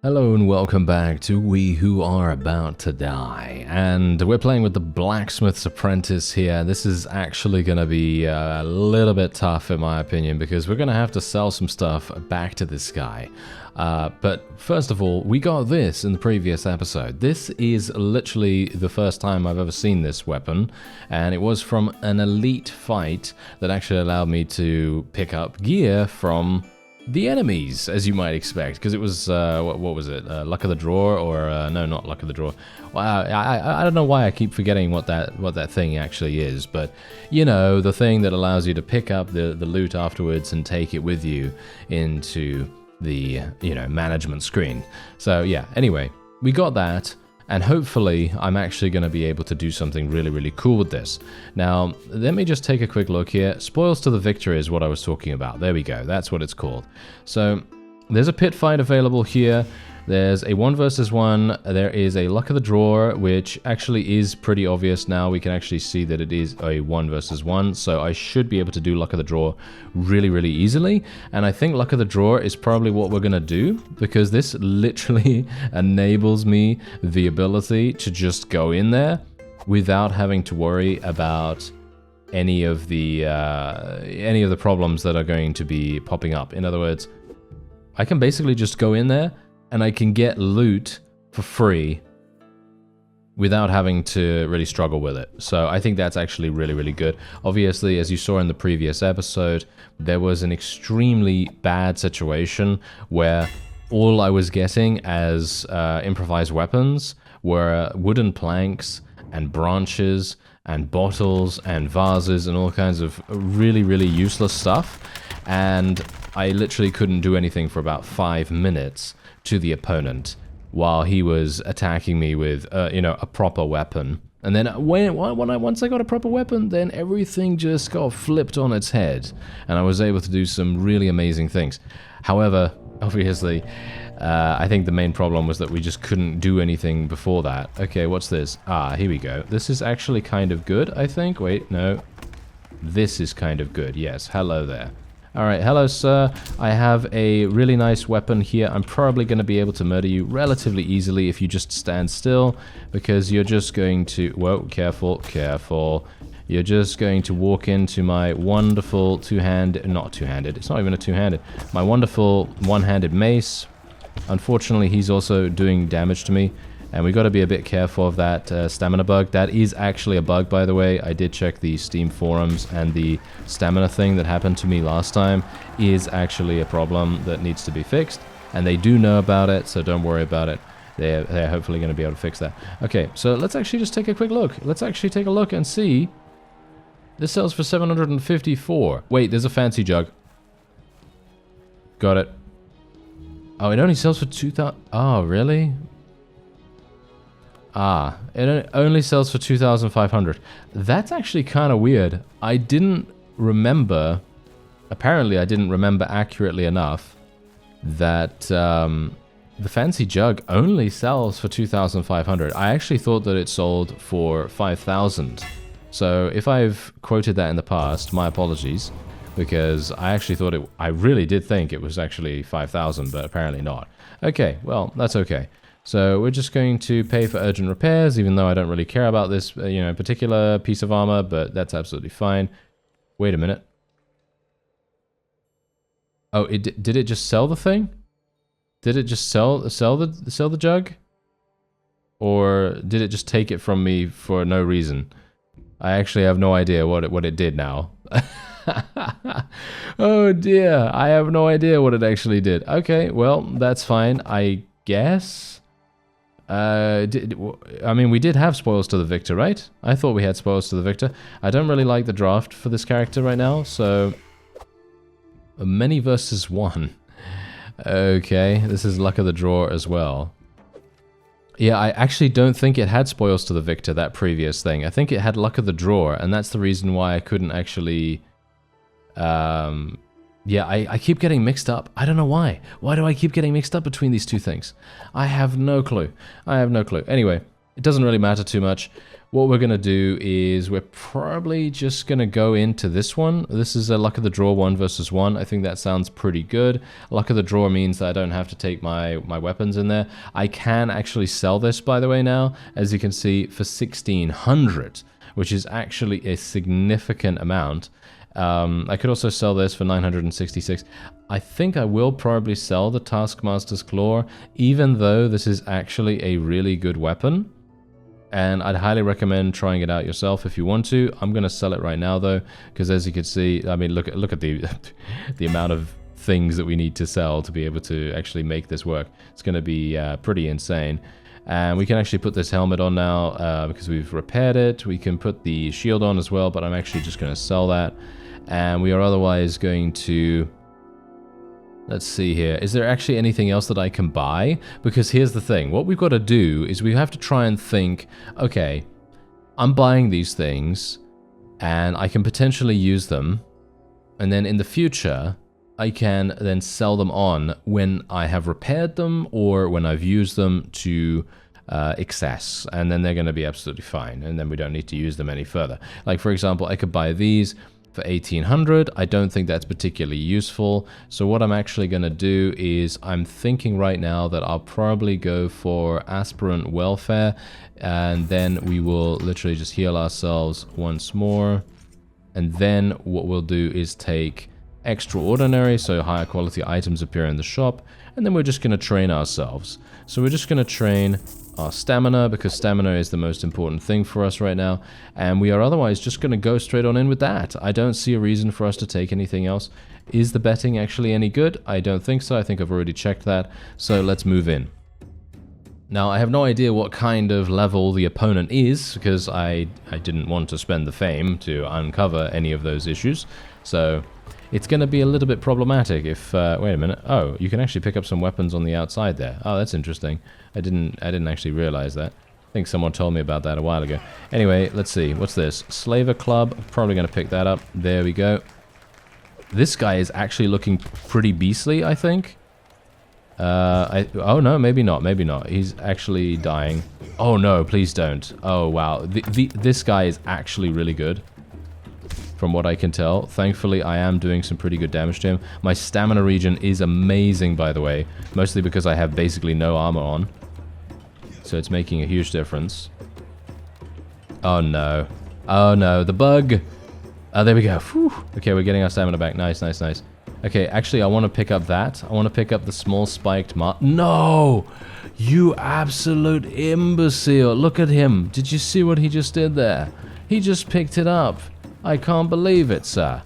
Hello and welcome back to We Who Are About to Die, and we're playing with the Blacksmith's Apprentice here. This is actually going to be a little bit tough in my opinion, because we're going to have to sell some stuff back to this guy. But first of all, we got this in the previous episode. This is literally the first time I've ever seen this weapon, and it was from an elite fight that actually allowed me to pick up gear from the enemies, as you might expect, because it was, what was it, Luck of the Draw, or, no, not Luck of the Draw. Well, I don't know why I keep forgetting what that thing actually is, but, you know, the thing that allows you to pick up the loot afterwards and take it with you into the, you know, management screen. So, yeah, anyway, we got that. And hopefully, I'm actually going to be able to do something really, really cool with this. Now, let me just take a quick look here. Spoils to the Victor is what I was talking about. There we go. That's what it's called. So, there's a pit fight available here. There's a 1 versus 1. There is a Luck of the Draw, which actually is pretty obvious now. We can actually see that it is a 1 versus 1. So I should be able to do Luck of the Draw really, really easily. And I think Luck of the Draw is probably what we're going to do, because this literally enables me the ability to just go in there without having to worry about any of the problems that are going to be popping up. In other words, I can basically just go in there and I can get loot for free without having to really struggle with it. So I think that's actually really, really good. Obviously, as you saw in the previous episode, there was an extremely bad situation where all I was getting as improvised weapons were wooden planks and branches and bottles and vases and all kinds of really, really useless stuff. And I literally couldn't do anything for about 5 minutes to the opponent while he was attacking me with, you know, a proper weapon. And then once I got a proper weapon, then everything just got flipped on its head, and I was able to do some really amazing things. However, obviously, I think the main problem was that we just couldn't do anything before that. Okay, what's this? Ah, here we go. This is actually kind of good, I think. Wait, no. This is kind of good, yes. Hello there. Alright, hello sir. I have a really nice weapon here. I'm probably going to be able to murder you relatively easily if you just stand still, because you're just going to... Whoa, careful, careful. You're just going to walk into my wonderful two-handed... Not two-handed, it's not even a two-handed. My wonderful one-handed mace. Unfortunately, he's also doing damage to me, and we got to be a bit careful of that stamina bug. That is actually a bug, by the way. I did check the Steam forums, and the stamina thing that happened to me last time is actually a problem that needs to be fixed. And they do know about it, so don't worry about it. They're hopefully going to be able to fix that. Okay, so let's actually just take a quick look. Let's actually take a look and see. This sells for 754. Wait, there's a fancy jug. Got it. Oh, it only sells for 2,000. Oh, really? Ah, it only sells for 2,500. That's actually kind of weird. I didn't remember, apparently I didn't remember accurately enough that the fancy jug only sells for 2,500. I actually thought that it sold for 5,000. So if I've quoted that in the past, my apologies, because I actually thought it, I really did think it was actually 5,000, but apparently not. Okay, well, that's okay. So we're just going to pay for urgent repairs, even though I don't really care about this, you know, particular piece of armor, but that's absolutely fine. Wait a minute. Oh, did it just sell the thing? Did it just sell the jug? Or did it just take it from me for no reason? I actually have no idea what it did now. Oh dear, I have no idea what it actually did. Okay, well, that's fine, I guess. I mean, we did have spoils to the Victor, right? I thought we had spoils to the Victor. I don't really like the draft for this character right now, so... Many versus 1. Okay, this is Luck of the Draw as well. Yeah, I actually don't think it had spoils to the Victor, that previous thing. I think it had Luck of the Draw, and that's the reason why I couldn't actually... Yeah, I keep getting mixed up. I don't know why. Why do I keep getting mixed up between these two things? I have no clue. I have no clue. Anyway, it doesn't really matter too much. what we're going to do is we're probably just going to go into this one. This is a luck of the draw 1 versus 1. I think that sounds pretty good. Luck of the draw means that I don't have to take my weapons in there. I can actually sell this, by the way, now, as you can see, for 1,600, which is actually a significant amount. I could also sell this for 966. I think I will probably sell the Taskmaster's Claw, even though this is actually a really good weapon. And I'd highly recommend trying it out yourself if you want to. I'm going to sell it right now, though, because as you can see, I mean, look at the the amount of things that we need to sell to be able to actually make this work. It's going to be pretty insane. And we can actually put this helmet on now because we've repaired it. We can put the shield on as well, but I'm actually just going to sell that. And we are otherwise going to... Let's see here. Is there actually anything else that I can buy? Because here's the thing. What we've got to do is we have to try and think, okay, I'm buying these things and I can potentially use them. And then in the future, I can then sell them on when I have repaired them or when I've used them to excess. And then they're going to be absolutely fine. And then we don't need to use them any further. Like, for example, I could buy these for 1,800. I don't think that's particularly useful. So what I'm actually going to do is I'm thinking right now that I'll probably go for aspirant welfare, and then we will literally just heal ourselves once more. And then what we'll do is take extraordinary, so higher quality items appear in the shop, and then we're just going to train ourselves. So we're just going to train our stamina, because stamina is the most important thing for us right now, and we are otherwise just going to go straight on in with that. I don't see a reason for us to take anything else. Is the betting actually any good? I don't think so. I think I've already checked that, so let's move in. Now, I have no idea what kind of level the opponent is, because I didn't want to spend the fame to uncover any of those issues, so it's going to be a little bit problematic if... wait a minute. Oh, you can actually pick up some weapons on the outside there. Oh, that's interesting. I didn't actually realize that. I think someone told me about that a while ago. Anyway, let's see. What's this? Slaver Club. I'm probably going to pick that up. There we go. This guy is actually looking pretty beastly, I think. Oh, no, maybe not. Maybe not. He's actually dying. Oh, no, please don't. Oh, wow. This guy is actually really good, from what I can tell. Thankfully, I am doing some pretty good damage to him. My stamina regen is amazing, by the way, mostly because I have basically no armor on. So it's making a huge difference. Oh, no. Oh, no. The bug. Oh, there we go. Whew. Okay, we're getting our stamina back. Nice, nice, nice. Okay, actually, I want to pick up that. I want to pick up the small spiked No! You absolute imbecile. Look at him. Did you see what he just did there? He just picked it up. I can't believe it, sir.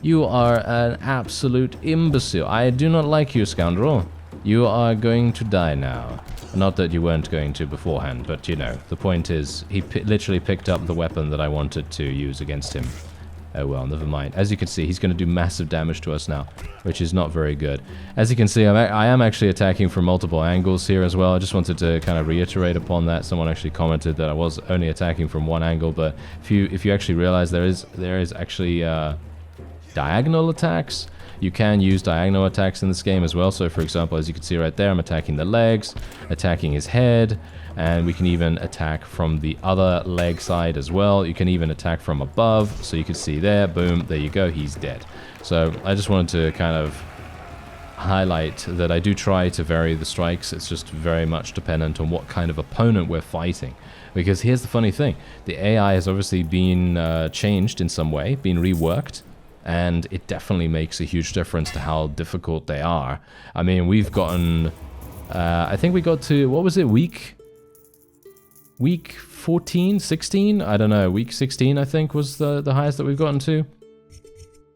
You are an absolute imbecile. I do not like you, scoundrel. You are going to die now. Not that you weren't going to beforehand, but you know, the point is, he literally picked up the weapon that I wanted to use against him. Oh well, never mind. As you can see, he's going to do massive damage to us now, which is not very good. As you can see, I am actually attacking from multiple angles here as well. I just wanted to kind of reiterate upon that. Someone actually commented that I was only attacking from one angle, but if you actually realize there is actually diagonal attacks. You can use diagonal attacks in this game as well. So for example, as you can see right there, I'm attacking the legs, attacking his head, and we can even attack from the other leg side as well. You can even attack from above. So you can see there, boom, there you go, he's dead. So I just wanted to kind of highlight that I do try to vary the strikes. It's just very much dependent on what kind of opponent we're fighting. Because here's the funny thing, the AI has obviously been changed in some way, been reworked, and it definitely makes a huge difference to how difficult they are. I mean, we've gotten, I think we got to, what was it, week 14, 16? I don't know, week 16 I think was the highest that we've gotten to.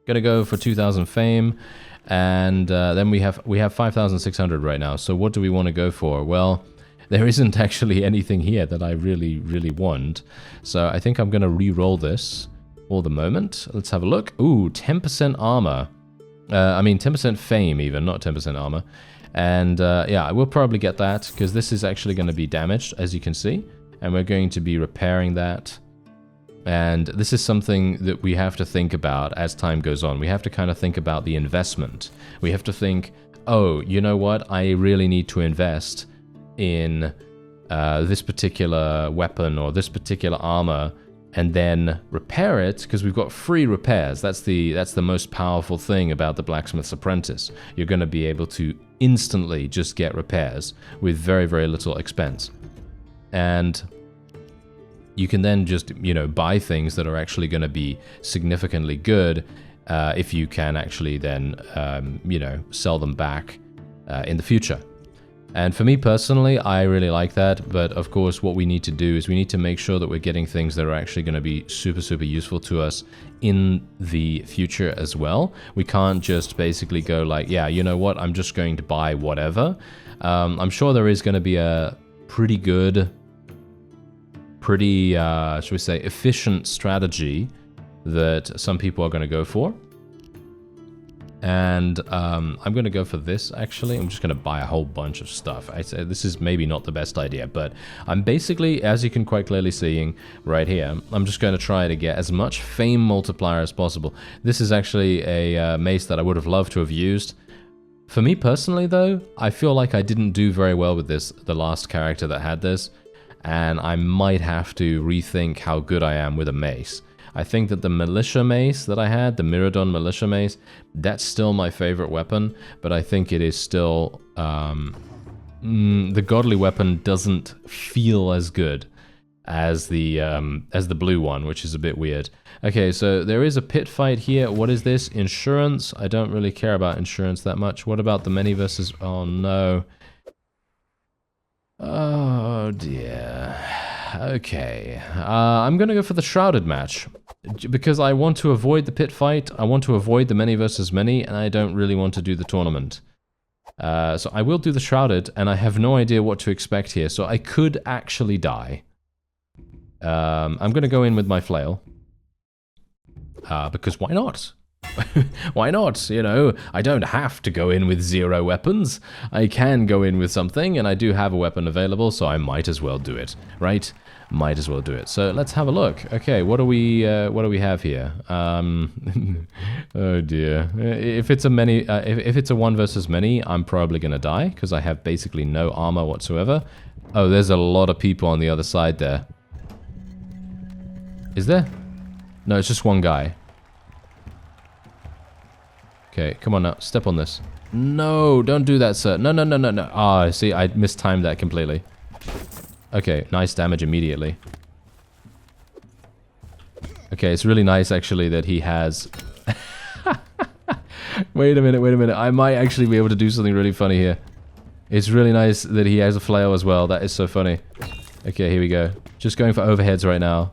Gonna go for 2,000 fame, and then we have 5,600 right now. So what do we want to go for? Well, there isn't actually anything here that I really want. So I think I'm gonna re-roll this for the moment. Let's have a look. Ooh, 10% armor. I mean 10% fame even, not 10% armor. And yeah, I will probably get that, because this is actually going to be damaged, as you can see. And we're going to be repairing that. And this is something that we have to think about as time goes on. We have to kind of think about the investment. We have to think, oh, you know what? I really need to invest in this particular weapon or this particular armor and then repair it, because we've got free repairs. That's the most powerful thing about the Blacksmith's Apprentice. You're going to be able to instantly just get repairs with very, very little expense. And you can then just, you know, buy things that are actually going to be significantly good if you can actually then, you know, sell them back in the future. And for me personally, I really like that, but of course what we need to do is we need to make sure that we're getting things that are actually going to be super, super useful to us in the future as well. We can't just basically go like, yeah, you know what, I'm just going to buy whatever. I'm sure there is going to be a pretty good, should we say, efficient strategy that some people are going to go for. And I'm going to go for this, actually. I'm just going to buy a whole bunch of stuff. I say this is maybe not the best idea, but I'm basically, as you can quite clearly see right here, I'm just going to try to get as much fame multiplier as possible. This is actually a mace that I would have loved to have used. For me personally, though, I feel like I didn't do very well with this, the last character that had this, and I might have to rethink how good I am with a mace. I think that the militia mace that I had, the Miradon militia mace, that's still my favorite weapon, but I think it is still, the godly weapon doesn't feel as good as the blue one, which is a bit weird. Okay, so there is a pit fight here. What is this? Insurance? I don't really care about insurance that much. What about the many versus, oh no. Oh dear. Okay, I'm gonna go for the Shrouded match, because I want to avoid the pit fight, I want to avoid the many versus many, and I don't really want to do the tournament. So I will do the Shrouded, and I have no idea what to expect here, so I could actually die. I'm gonna go in with my flail, because why not? Why not? You know, I don't have to go in with 0 weapons. I can go in with something, and I do have a weapon available, so I might as well do it, right? Might as well do it. So let's have a look. Okay, what do we have here? Oh dear. If it's a many, if it's a 1 versus many, I'm probably gonna die because I have basically no armor whatsoever. Oh, there's a lot of people on the other side there. Is there? No, it's just one guy. Okay, come on now, step on this. No, don't do that, sir. No, no, no, no, no. Ah, see, I mistimed that completely. Okay, nice damage immediately. Okay, it's really nice, actually, that he has... Wait a minute. I might actually be able to do something really funny here. It's really nice that he has a flail as well. That is so funny. Okay, here we go. Just going for overheads right now.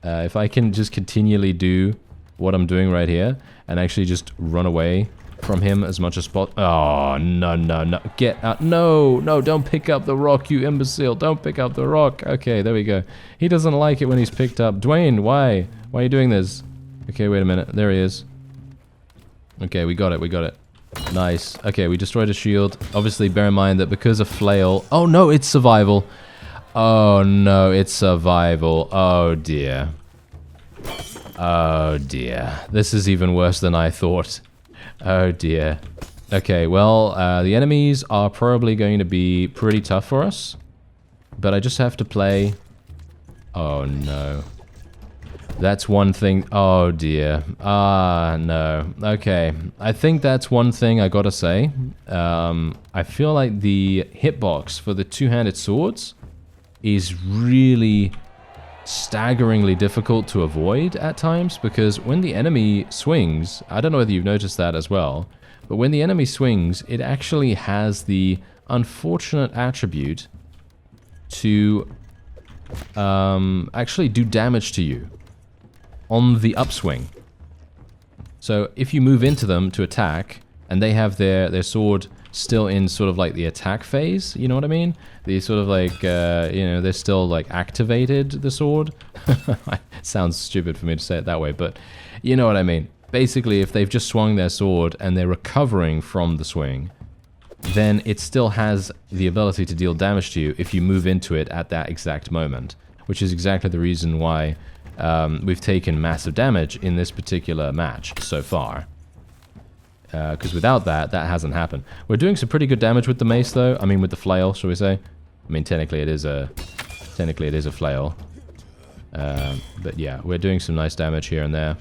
If I can just continually do what I'm doing right here, and actually just run away from him as much as possible. Oh, no, no, no. Get out. No, no, don't pick up the rock, you imbecile. Don't pick up the rock. Okay, there we go. He doesn't like it when he's picked up. Dwayne, why? Why are you doing this? Okay, wait a minute. There he is. Okay, we got it. Nice. Okay, we destroyed a shield. Obviously, bear in mind that because of flail... Oh, no, it's survival. Oh, no, it's survival. Oh, dear. Oh dear, this is even worse than I thought. Oh dear. Okay, well, the enemies are probably going to be pretty tough for us, but I just have to play... Oh no. That's one thing... Oh dear. Ah, no. Okay, I think that's one thing I gotta say. I feel like the hitbox for the two-handed swords is really... staggeringly difficult to avoid at times, because when the enemy swings, I don't know whether you've noticed that as well, but when the enemy swings, it actually has the unfortunate attribute to actually do damage to you on the upswing. So if you move into them to attack, and they have their sword still in sort of like the attack phase, you know what I mean? The sort of like, you know, they're still like activated, the sword. Sounds stupid for me to say it that way, but you know what I mean. Basically, if they've just swung their sword and they're recovering from the swing, then it still has the ability to deal damage to you if you move into it at that exact moment, which is exactly the reason why we've taken massive damage in this particular match so far. Because without that, that hasn't happened. We're doing some pretty good damage with the mace, though. I mean, with the flail, shall we say. I mean, technically it is a flail. But yeah, we're doing some nice damage here and there.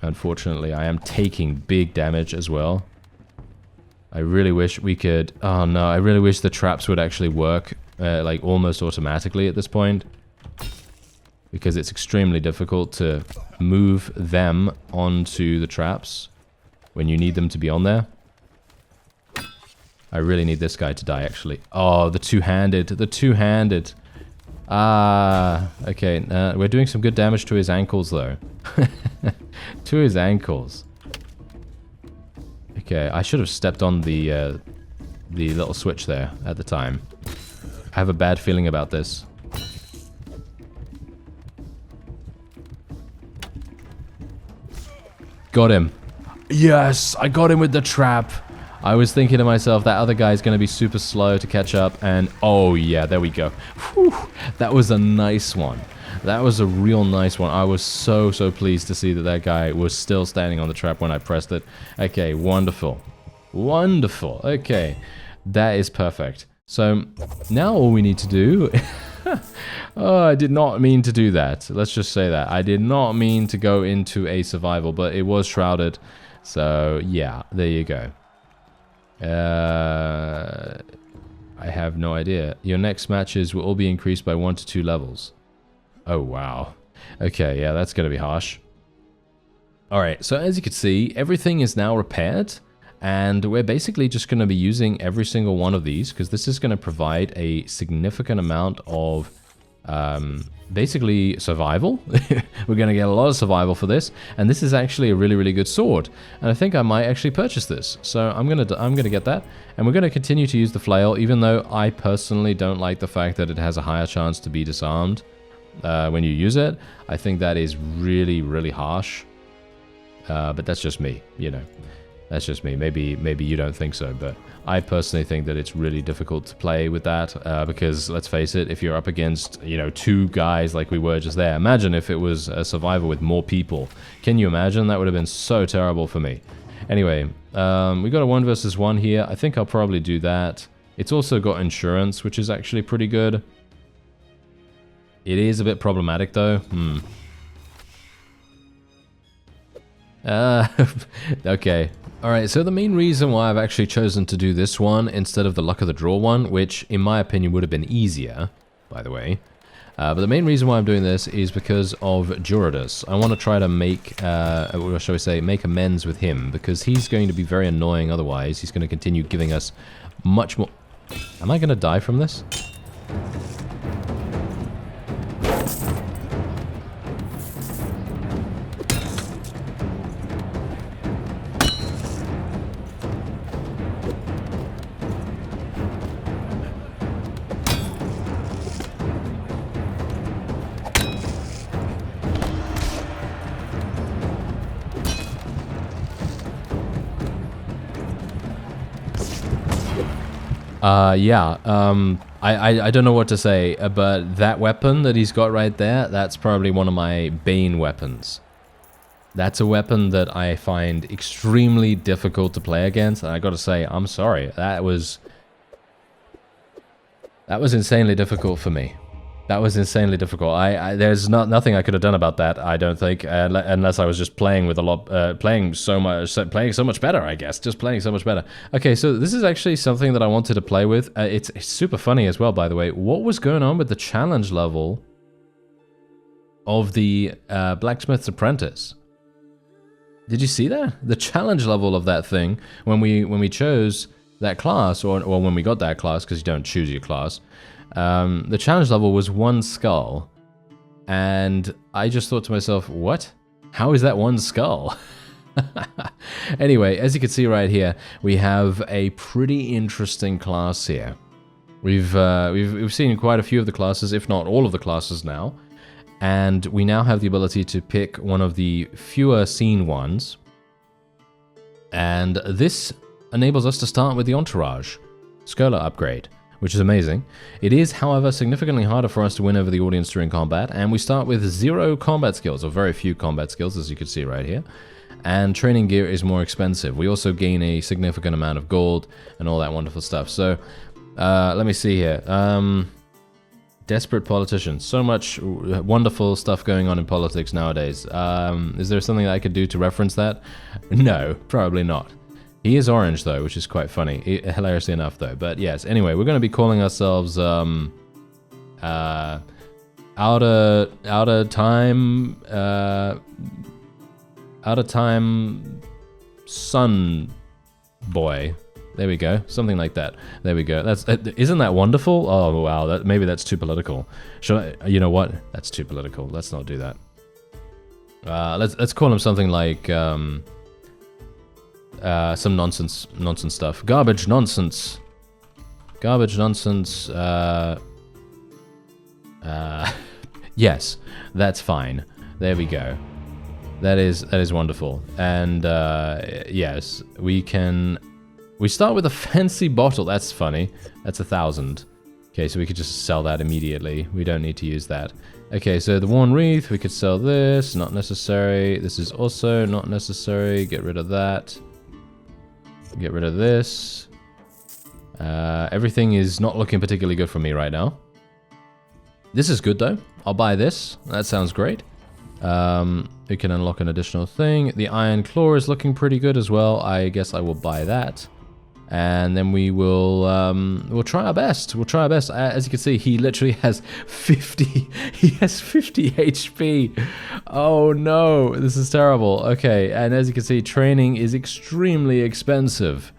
Unfortunately, I am taking big damage as well. I really wish we could... Oh no, I really wish the traps would actually work, like, almost automatically at this point. Because it's extremely difficult to move them onto the traps when you need them to be on there. I really need this guy to die, actually. Oh, the two-handed. The two-handed. Ah, okay. We're doing some good damage to his ankles, though. To his ankles. Okay, I should have stepped on the little switch there at the time. I have a bad feeling about this. Got him. Yes, I got him with the trap. I was thinking to myself, that other guy's going to be super slow to catch up, and oh yeah, there we go. Whew, that was a nice one. That was a real nice one. I was so pleased to see that that guy was still standing on the trap when I pressed it. Okay, wonderful. Wonderful. Okay, that is perfect. So, now all we need to do... Oh, I did not mean to do that. Let's just say that. I did not mean to go into a survival, but it was shrouded. So, yeah, there you go. I have no idea. Your next matches will all be increased by 1 to 2 levels. Oh, wow. Okay, yeah, that's going to be harsh. Alright, so as you can see, everything is now repaired. And we're basically just going to be using every single one of these, because this is going to provide a significant amount of, basically, survival. We're going to get a lot of survival for this, and this is actually a really good sword. And I think I might actually purchase this. So I'm gonna get that, and we're going to continue to use the flail, even though I personally don't like the fact that it has a higher chance to be disarmed when you use it. I think that is really harsh. But that's just me, you know. That's just me. Maybe you don't think so, but I personally think that it's really difficult to play with that because, let's face it, if you're up against, you know, 2 guys like we were just there, imagine if it was a survivor with more people. Can you imagine? That would have been so terrible for me. Anyway, we got a 1 versus 1 here. I think I'll probably do that. It's also got insurance, which is actually pretty good. It is a bit problematic, though. Okay. Alright, so the main reason why I've actually chosen to do this one instead of the Luck of the Draw one, which in my opinion would have been easier, by the way. But the main reason why I'm doing this is because of Duradus. I want to try to make, or shall we say, make amends with him, because he's going to be very annoying otherwise. He's going to continue giving us much more... Am I going to die from this? Yeah, I don't know what to say, but that weapon that he's got right there, that's probably one of my bane weapons. That's a weapon that I find extremely difficult to play against, and I gotta say, I'm sorry, that was insanely difficult for me. That was insanely difficult. There's nothing I could have done about that, I don't think, unless I was just playing with a lot, playing so much better, I guess. Just playing so much better. Okay, so this is actually something that I wanted to play with. It's super funny as well, by the way. What was going on with the challenge level of the Blacksmith's Apprentice? Did you see that? The challenge level of that thing, when we chose that class, or when we got that class, because you don't choose your class, the challenge level was 1 skull, and I just thought to myself, what? How is that 1 skull? Anyway, as you can see right here, we have a pretty interesting class here. We've seen quite a few of the classes, if not all of the classes now, and we now have the ability to pick one of the fewer seen ones, and this enables us to start with the Entourage Scholar upgrade, which is amazing. It is, however, significantly harder for us to win over the audience during combat, and we start with 0 combat skills, or very few combat skills, as you can see right here. And training gear is more expensive. We also gain a significant amount of gold and all that wonderful stuff. So Let me see here. Desperate politician. So much wonderful stuff going on in politics nowadays. Is there something that I could do to reference that? No, probably not. He is orange though, which is quite funny. Hilariously enough though. But yes, anyway, we're going to be calling ourselves outer time sun boy. There we go, something like that. There we go. Isn't that wonderful? Oh wow, maybe that's too political. Should I? You know what? That's too political. Let's not do that. Let's call him something like some nonsense stuff. Garbage nonsense. Yes, that's fine. There we go. That is wonderful. And yes, we start with a fancy bottle. That's funny. That's 1,000. Okay, so we could just sell that immediately. We don't need to use that. Okay, so the worn wreath, we could sell this. Not necessary. This is also not necessary. Get rid of that. Get rid of this. Everything is not looking particularly good for me right now. This is good though. I'll buy this. That sounds great. We can unlock an additional thing. The iron claw is looking pretty good as well. I guess I will buy that. And then we will we'll try our best. We'll try our best. As you can see, he literally has 50. He has 50 HP. Oh no, this is terrible. Okay, and as you can see, training is extremely expensive.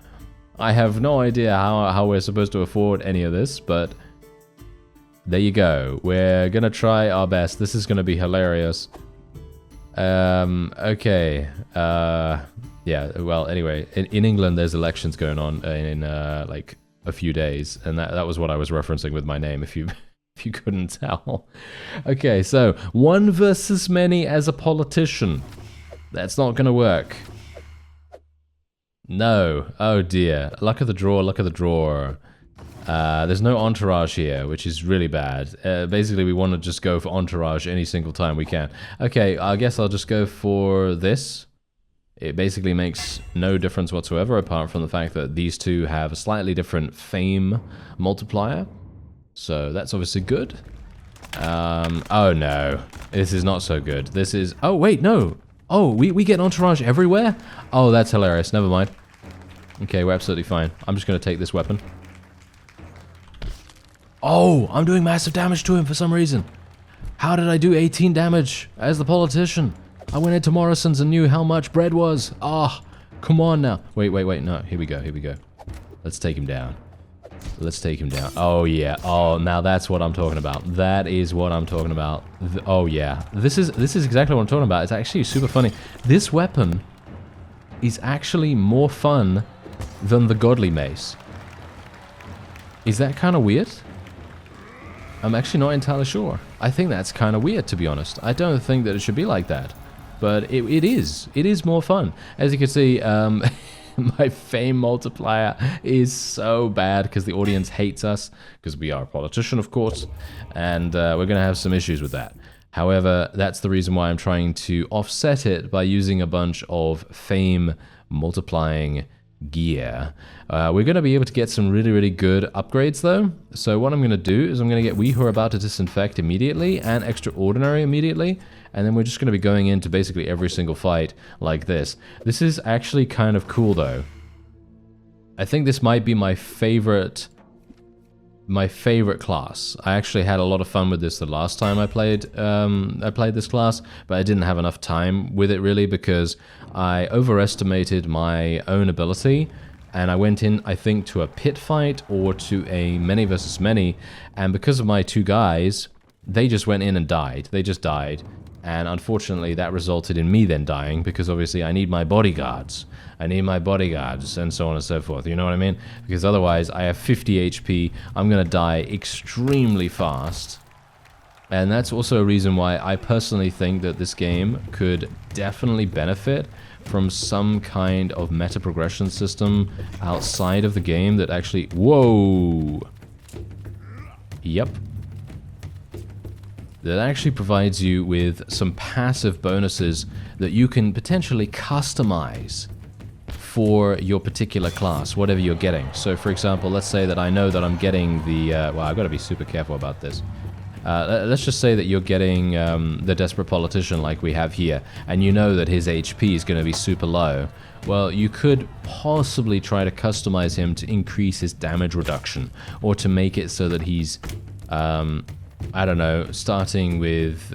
I have no idea how we're supposed to afford any of this, but there you go. We're gonna try our best. This is gonna be hilarious. Okay. Yeah, well, anyway, in England, there's elections going on in like a few days, and that was what I was referencing with my name, if you couldn't tell. Okay, so 1 versus many as a politician. That's not gonna work. No. Oh dear. Luck of the draw, luck of the draw. There's no entourage here, which is really bad. Basically, we want to just go for entourage any single time we can. Okay, I guess I'll just go for this. It basically makes no difference whatsoever, apart from the fact that these two have a slightly different fame multiplier. So that's obviously good. Oh no. This is not so good. This is... Oh, wait, no. Oh, we get entourage everywhere? Oh, that's hilarious. Never mind. Okay, we're absolutely fine. I'm just going to take this weapon. Oh, I'm doing massive damage to him for some reason. How did I do 18 damage as the politician? I went into Morrison's and knew how much bread was. Ah, come on now. Wait, no. Here we go. Let's take him down. Let's take him down. Oh, yeah. Oh, now that's what I'm talking about. That is what I'm talking about. Oh, yeah. This is exactly what I'm talking about. It's actually super funny. This weapon is actually more fun than the Godly Mace. Is that kind of weird? I'm actually not entirely sure. I think that's kind of weird, to be honest. I don't think that it should be like that. But it is. It is more fun. As you can see, my fame multiplier is so bad because the audience hates us, because we are a politician, of course, and we're going to have some issues with that. However, that's the reason why I'm trying to offset it by using a bunch of fame multiplying gear. We're going to be able to get some really, really good upgrades though. So what I'm going to do is I'm going to get We Who Are About to Disinfect immediately and Extraordinary immediately. And then we're just going to be going into basically every single fight like this. This is actually kind of cool though. I think this might be my favorite class. I actually had a lot of fun with this the last time I played this class, but I didn't have enough time with it really because I overestimated my own ability, and I went in, I think, to a pit fight or to a many versus many, and because of my two guys, they just went in and died. They just died, and unfortunately that resulted in me then dying because obviously I need my bodyguards. And so on and so forth, you know what I mean? Because otherwise, I have 50 HP, I'm gonna die extremely fast. And that's also a reason why I personally think that this game could definitely benefit from some kind of meta progression system outside of the game that actually... Whoa! Yep. That actually provides you with some passive bonuses that you can potentially customize for your particular class, whatever you're getting. So for example, let's say that I know that I'm getting the, well, I've got to be super careful about this. Let's just say that you're getting the Desperate Politician like we have here, and you know that his HP is going to be super low. Well, you could possibly try to customize him to increase his damage reduction, or to make it so that he's, I don't know, starting with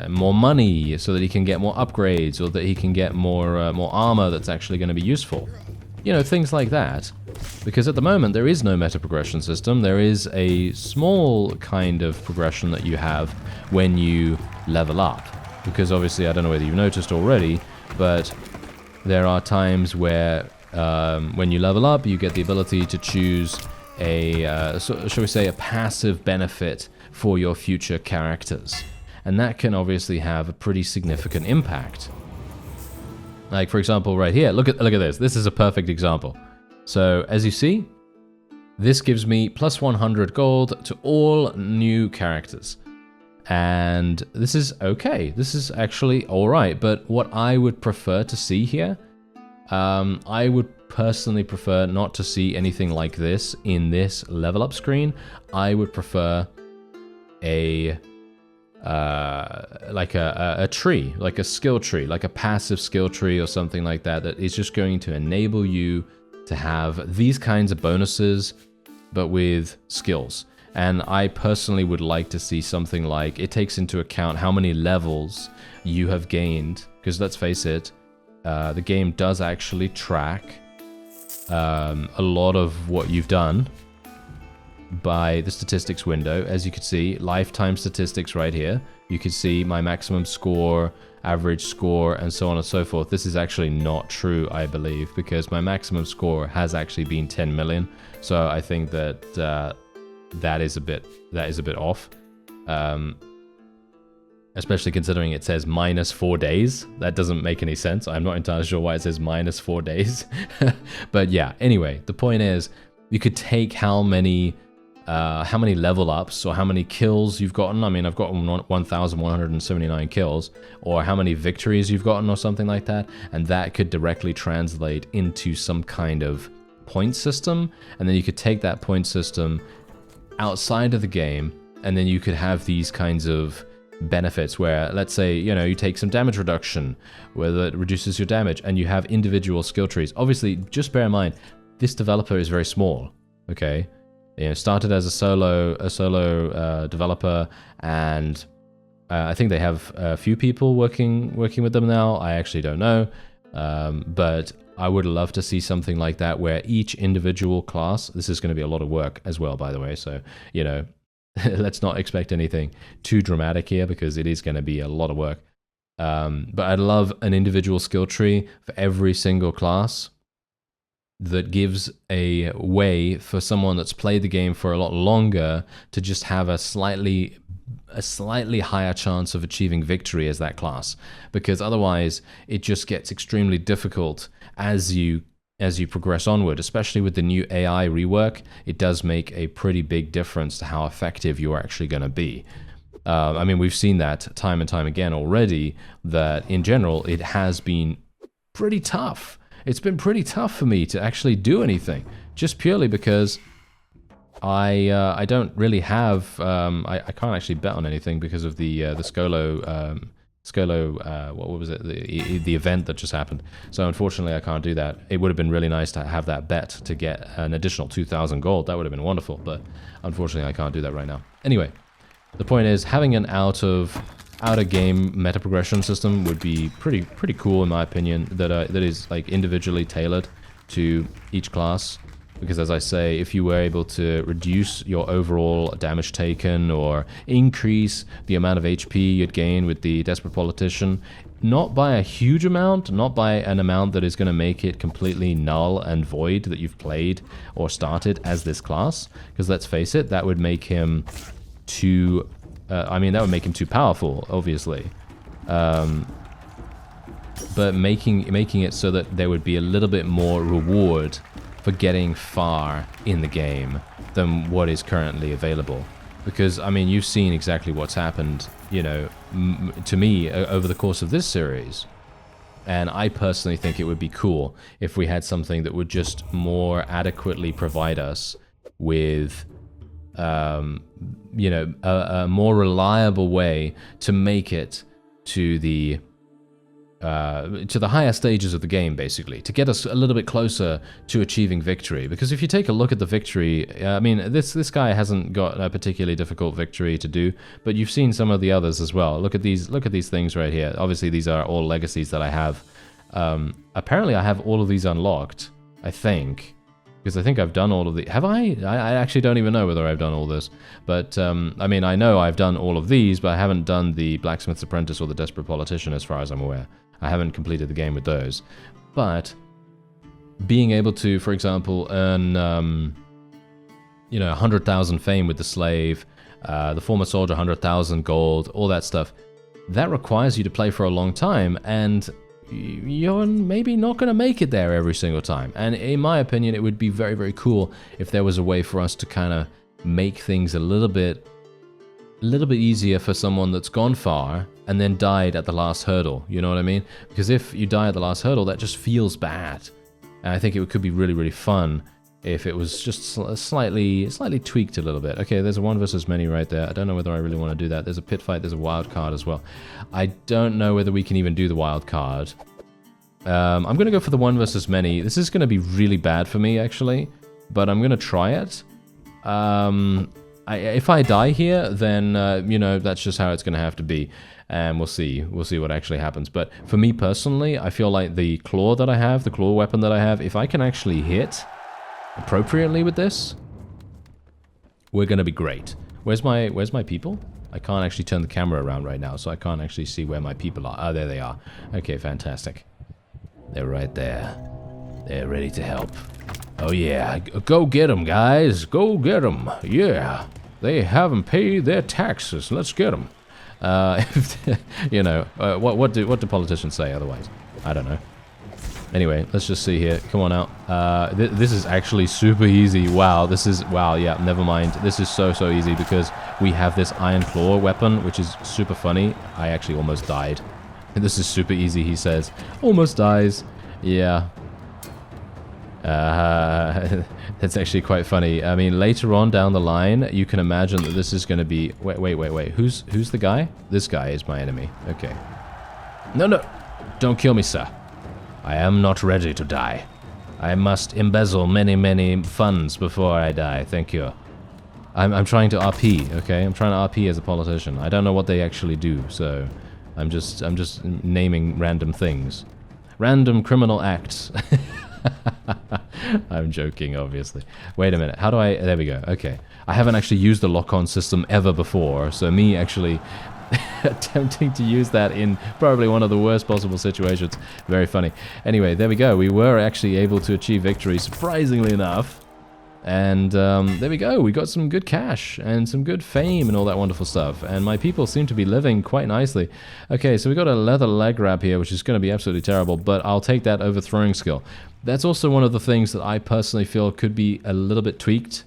more money so that he can get more upgrades, or that he can get more armor that's actually going to be useful. You know, things like that. Because at the moment there is no meta progression system. There is a small kind of progression that you have when you level up. Because obviously, I don't know whether you've noticed already, but there are times where when you level up, you get the ability to choose a, shall we say, a passive benefit for your future characters. And that can obviously have a pretty significant impact. Like, for example, right here, look at this. This is a perfect example. So, as you see, this gives me plus 100 gold to all new characters. And this is okay. This is actually alright. But what I would prefer to see here, I would personally prefer not to see anything like this in this level up screen. I would prefer a like a tree, like a skill tree, like a passive skill tree or something like that, that is just going to enable you to have these kinds of bonuses, but with skills. And I personally would like to see something like, it takes into account how many levels you have gained, because let's face it, the game does actually track a lot of what you've done by the statistics window. As you can see, lifetime statistics right here. You can see my maximum score, average score, and so on and so forth. This is actually not true, I believe, because my maximum score has actually been 10 million. So I think that that is a bit off. Especially considering it says -4 days. That doesn't make any sense. I'm not entirely sure why it says -4 days. But yeah, anyway, the point is, you could take how many level ups or how many kills you've gotten. I mean, I've gotten 1,179 kills, or how many victories you've gotten or something like that, and that could directly translate into some kind of point system, and then you could take that point system outside of the game, and then you could have these kinds of benefits where, let's say, you know, you take some damage reduction, where it reduces your damage, and you have individual skill trees. Obviously, just bear in mind, this developer is very small, okay? You know, started as a solo developer, and I think they have a few people working with them now. I actually don't know, but I would love to see something like that where each individual class. This is going to be a lot of work as well, by the way. So, you know, let's not expect anything too dramatic here, because it is going to be a lot of work. But I'd love an individual skill tree for every single class, that gives a way for someone that's played the game for a lot longer to just have a slightly higher chance of achieving victory as that class. Because otherwise, it just gets extremely difficult as you progress onward, especially with the new AI rework. It does make a pretty big difference to how effective you're actually going to be. I mean, we've seen that time and time again already, that in general, it has been pretty tough. It's been pretty tough for me to actually do anything, just purely because I don't really have, I can't actually bet on anything because of the Skolo, what was it, the event that just happened. So unfortunately I can't do that. It would have been really nice to have that bet to get an additional 2,000 gold. That would have been wonderful, but unfortunately I can't do that right now. Anyway, the point is, having an out-of-game meta progression system would be pretty cool, in my opinion, that is like individually tailored to each class. Because as I say, if you were able to reduce your overall damage taken, or increase the amount of HP you'd gain with the Desperate Politician, not by a huge amount, not by an amount that is going to make it completely null and void that you've played or started as this class, because let's face it, that would make him too that would make him too powerful, obviously. But making it so that there would be a little bit more reward for getting far in the game than what is currently available. Because, I mean, you've seen exactly what's happened, you know, to me over the course of this series. And I personally think it would be cool if we had something that would just more adequately provide us with, you know, a more reliable way to make it to the higher stages of the game, basically, to get us a little bit closer to achieving victory. Because if you take a look at the victory, I mean, this guy hasn't got a particularly difficult victory to do, but you've seen some of the others as well. Look at these things right here. Obviously, these are all legacies that I have. Apparently, I have all of these unlocked, I think, because I think I've done all of the... Have I? I actually don't even know whether I've done all this. But, I mean, I know I've done all of these, but I haven't done the Blacksmith's Apprentice or the Desperate Politician as far as I'm aware. I haven't completed the game with those. But being able to, for example, earn, you know, 100,000 fame with the slave, the former soldier, 100,000 gold, all that stuff, that requires you to play for a long time, and you're maybe not going to make it there every single time. And in my opinion, it would be very, very cool if there was a way for us to kind of make things a little bit easier for someone that's gone far and then died at the last hurdle, you know what I mean? Because if you die at the last hurdle, that just feels bad. And I think it could be really, really fun if it was just slightly tweaked a little bit. Okay, there's a 1 versus many right there. I don't know whether I really want to do that. There's a pit fight, there's a wild card as well. I don't know whether we can even do the wild card. I'm going to go for the 1 versus many. This is going to be really bad for me, actually, but I'm going to try it. If I die here, then, you know, that's just how it's going to have to be. And we'll see what actually happens. But for me personally, I feel like the claw that I have, the claw weapon that I have, if I can actually hit appropriately with this, we're going to be great. Where's my people? I can't actually turn the camera around right now, so I can't actually see where my people are. Ah, there they are. Okay, fantastic. They're right there. They're ready to help. Oh yeah, go get them, guys. Go get them. Yeah. They haven't paid their taxes. Let's get them. You know, what do politicians say otherwise? I don't know. Anyway, let's just see here. Come on out. This is actually super easy. Wow, wow, yeah, never mind. This is so easy because we have this iron claw weapon, which is super funny. I actually almost died. This is super easy, he says. Almost dies. Yeah. That's actually quite funny. I mean, later on down the line, you can imagine that this is going to be... Wait. Who's the guy? This guy is my enemy. Okay. No. Don't kill me, sir. I am not ready to die. I must embezzle many funds before I die. Thank you. I'm trying to RP, okay? I'm trying to RP as a politician. I don't know what they actually do, so I'm just naming random things. Random criminal acts. I'm joking, obviously. Wait a minute. How do I... There we go. Okay. I haven't actually used the lock-on system ever before, so me actually attempting to use that in probably one of the worst possible situations. Very funny. Anyway, there we go. We were actually able to achieve victory, surprisingly enough. And there we go. We got some good cash and some good fame and all that wonderful stuff. And my people seem to be living quite nicely. Okay, so we got a leather leg wrap here, which is going to be absolutely terrible, but I'll take that over throwing skill. That's also one of the things that I personally feel could be a little bit tweaked.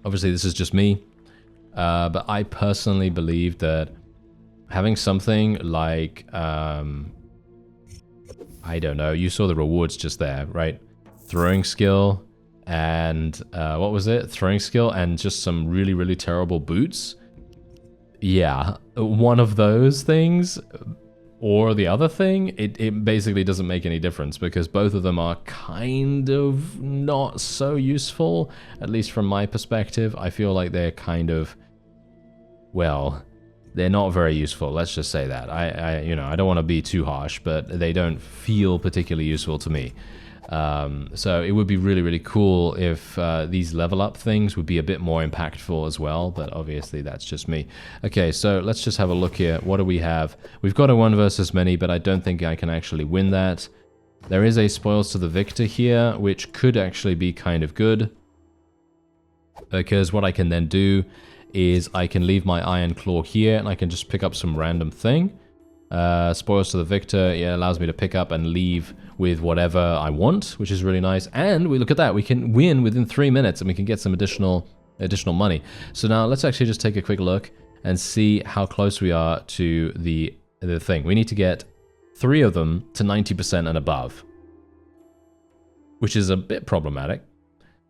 Obviously, this is just me. But I personally believe that having something like, I don't know, you saw the rewards just there, right? Throwing skill and, what was it? Throwing skill and just some really terrible boots. Yeah, one of those things or the other thing, it basically doesn't make any difference because both of them are kind of not so useful, at least from my perspective. I feel like they're kind of... Well, they're not very useful, let's just say that. I don't want to be too harsh, but they don't feel particularly useful to me. So it would be really cool if these level up things would be a bit more impactful as well, but obviously that's just me. Okay, so let's just have a look here. What do we have? We've got a 1 versus many, but I don't think I can actually win that. There is a spoils to the victor here, which could actually be kind of good, because what I can then do is I can leave my iron claw here and I can just pick up some random thing. Spoils to the victor, yeah, allows me to pick up and leave with whatever I want, which is really nice. And we look at that, we can win within 3 minutes and we can get some additional money. So now let's actually just take a quick look and see how close we are to the thing. We need to get 3 of them to 90% and above, which is a bit problematic.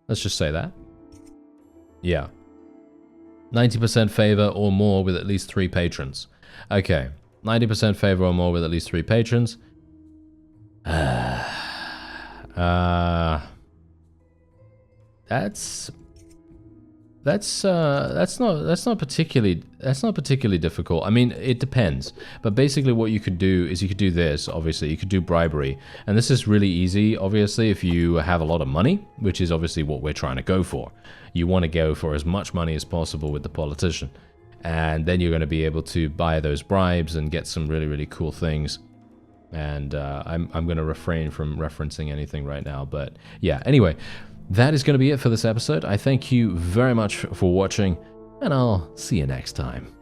Let's just say that. Yeah. 90% favor or more with at least 3 patrons. Okay. 90% favor or more with at least 3 patrons. That's not particularly difficult. I mean, it depends. But basically what you could do is you could do this, obviously. You could do bribery. And this is really easy, obviously, if you have a lot of money, which is obviously what we're trying to go for. You want to go for as much money as possible with the politician. And then you're going to be able to buy those bribes and get some really, really cool things. And I'm going to refrain from referencing anything right now. But yeah, anyway, that is going to be it for this episode. I thank you very much for watching, and I'll see you next time.